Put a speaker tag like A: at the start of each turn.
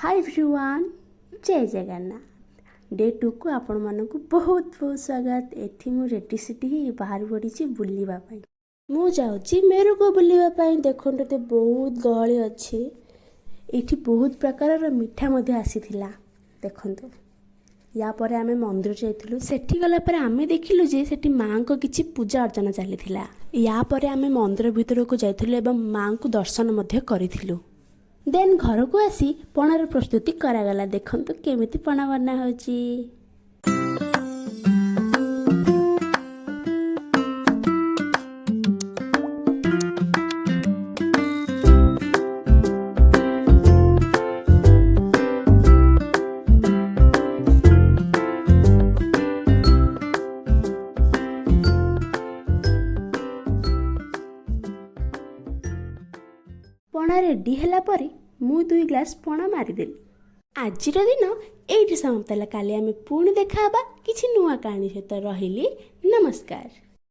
A: Hi everyone, जय Jagannath. Day 2 को आपण मानक बहुत बहुत स्वागत। एठी मु रेडी सिटी बाहर पड़ी बुलवा मु जाऊँगी मेरू को बुलवा। देखते तो बहुत गहली अच्छी। ये बहुत प्रकार मिठा आसी देखु। या पर आमे मंदिर जाइलु। सेठी गला पर आमे देखिलु जे सेठी माँ को किछि पूजा अर्चना चली। या पर आमे मंदिर भीतर को जाइलु एवं माँ को दर्शन मध्य करिथिलु। देन घर को आसी पणार प्रस्तुति करागला। देखंतु केमिति पणा बना होची। पणा रेडी हैला परे मु 2 ग्लास पणा मारिदेली। आजिर दिन एइठी समाप्त। काली आमे पुणी देखा किछि नुआ कहानी सहित। रहिली, नमस्कार।